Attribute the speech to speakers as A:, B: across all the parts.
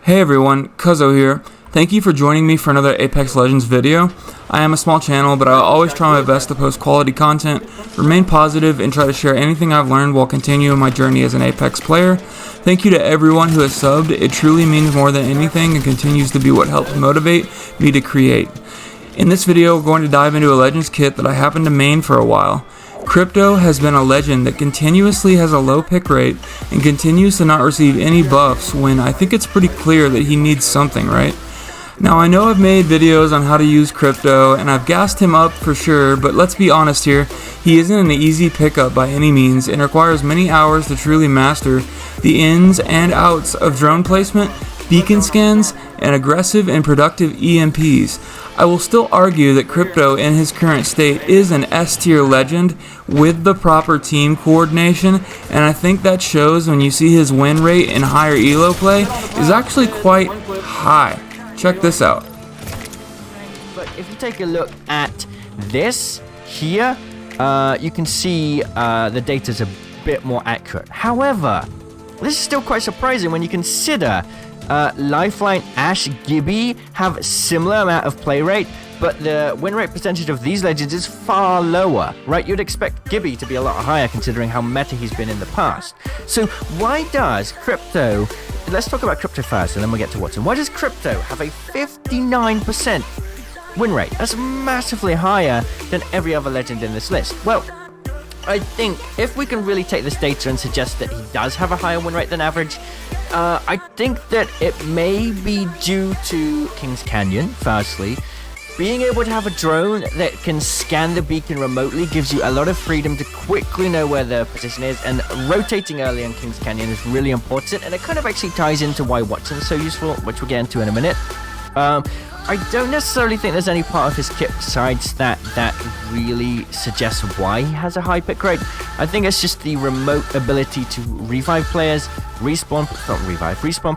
A: Hey everyone, Cuzzo here. Thank you for joining me for another Apex Legends video. I am a small channel, but I always try my best to post quality content, remain positive, and try to share anything I've learned while continuing my journey as an Apex player. Thank you to everyone who has subbed. It truly means more than anything and continues to be what helps motivate me to create. In this video, we're going to dive into a Legends kit that I happened to main for a while. Crypto has been a legend that continuously has a low pick rate and continues to not receive any buffs when I think it's pretty clear that he needs something, right? Now I know I've made videos on how to use Crypto and I've gassed him up for sure, but let's be honest here, he isn't an easy pickup by any means and requires many hours to truly master the ins and outs of drone placement, beacon scans, and aggressive and productive EMPs. I will still argue that Crypto in his current state is an S-tier legend with the proper team coordination, and I think that shows when you see his win rate and higher elo play is actually quite high. Check this out.
B: But if you take a look at this here, you can see the data's a bit more accurate. However, this is still quite surprising when you consider Lifeline, Ash, Gibby have similar amount of play rate, but the win rate percentage of these legends is far lower, right? You'd expect Gibby to be a lot higher considering how meta he's been in the past. So why does Crypto, let's talk about Crypto first and then we'll get to Watson. Why does Crypto have a 59% win rate? That's massively higher than every other legend in this list. Well, I think if we can really take this data and suggest that he does have a higher win rate than average, I think that it may be due to Kings Canyon, firstly. Being able to have a drone that can scan the beacon remotely gives you a lot of freedom to quickly know where the position is, and rotating early on Kings Canyon is really important, and it kind of actually ties into why Watson's so useful, which we'll get into in a minute. I don't necessarily think there's any part of his kit besides that really suggests why he has a high pick rate. I think it's just the remote ability to revive players, respawn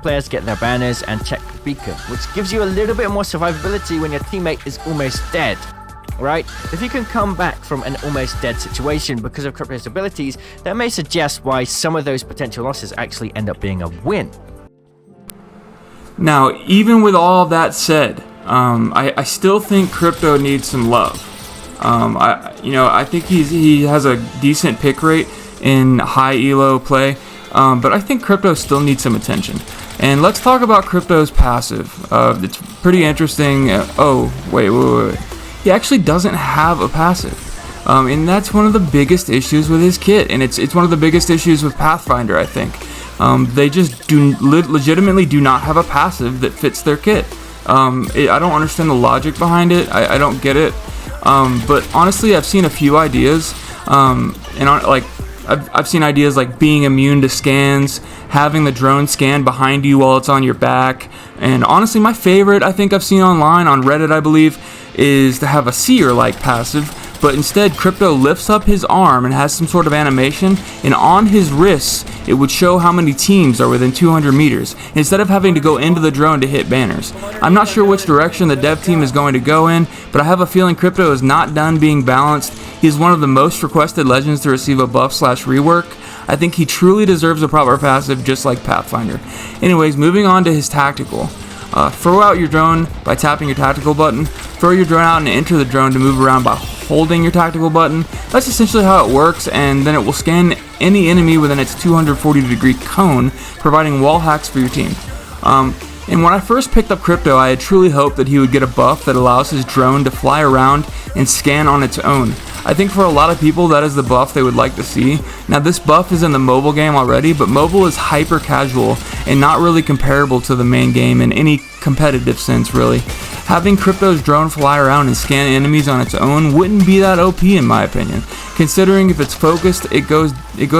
B: players, get their banners, and check the beacon, which gives you a little bit more survivability when your teammate is almost dead. Right? If you can come back from an almost dead situation because of Crypto's abilities, that may suggest why some of those potential losses actually end up being a win.
A: Now, even with all that said, I still think Crypto needs some love. I think he has a decent pick rate in high elo play, but I think Crypto still needs some attention. And let's talk about Crypto's passive. It's pretty interesting. Wait. He actually doesn't have a passive. And that's one of the biggest issues with his kit, and it's one of the biggest issues with Pathfinder, I think. They just legitimately do not have a passive that fits their kit. I don't understand the logic behind it. I don't get it. But honestly, I've seen a few ideas. I've seen ideas like being immune to scans, having the drone scan behind you while it's on your back. And honestly, my favorite I think I've seen online on Reddit, I believe, is to have a seer-like passive. But instead, Crypto lifts up his arm and has some sort of animation, and on his wrists, it would show how many teams are within 200 meters, instead of having to go into the drone to hit banners. I'm not sure which direction the dev team is going to go in, but I have a feeling Crypto is not done being balanced. He's one of the most requested legends to receive a buff/rework. I think he truly deserves a proper passive, just like Pathfinder. Anyways, moving on to his tactical. Throw out your drone by tapping your tactical button. Throw your drone out and enter the drone to move around by holding your tactical button. That's essentially how it works, and then it will scan any enemy within its 240-degree cone, providing wall hacks for your team. And when I first picked up Crypto, I had truly hoped that he would get a buff that allows his drone to fly around and scan on its own. I think for a lot of people that is the buff they would like to see. Now this buff is in the mobile game already, but mobile is hyper casual and not really comparable to the main game in any competitive sense really. Having Crypto's drone fly around and scan enemies on its own wouldn't be that OP in my opinion, considering if it's focused it goes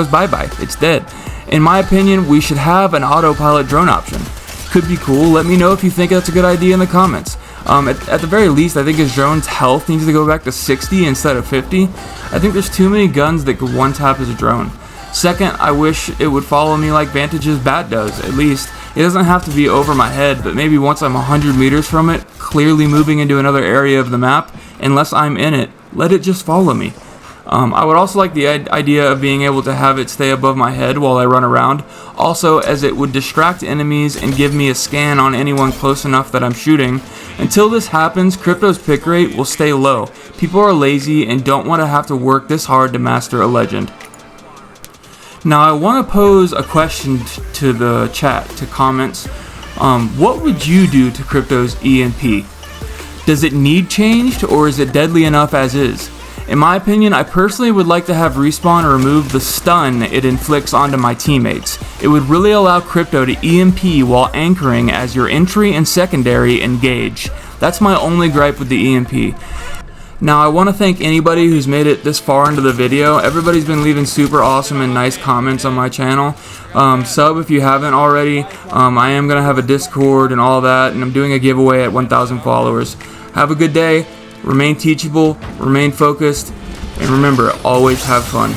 A: bye-bye, it's dead. In my opinion, we should have an autopilot drone option. Could be cool. Let me know if you think that's a good idea in the comments. At the very least, I think his drone's health needs to go back to 60 instead of 50. I think there's too many guns that could one-tap his drone. Second, I wish it would follow me like Vantage's bat does, at least. It doesn't have to be over my head, but maybe once I'm 100 meters from it, clearly moving into another area of the map, unless I'm in it, let it just follow me. I would also like the idea of being able to have it stay above my head while I run around, also as it would distract enemies and give me a scan on anyone close enough that I'm shooting. Until this happens, Crypto's pick rate will stay low. People are lazy and don't want to have to work this hard to master a legend. Now I want to pose a question to the chat, to comments. What would you do to Crypto's EMP? Does it need changed, or is it deadly enough as is? In my opinion, I personally would like to have Respawn remove the stun it inflicts onto my teammates. It would really allow Crypto to EMP while anchoring as your entry and secondary engage. That's my only gripe with the EMP. Now I want to thank anybody who's made it this far into the video. Everybody's been leaving super awesome and nice comments on my channel. Sub if you haven't already. I am going to have a Discord and all that, and I'm doing a giveaway at 1,000 followers. Have a good day. Remain teachable, remain focused, and remember, always have fun.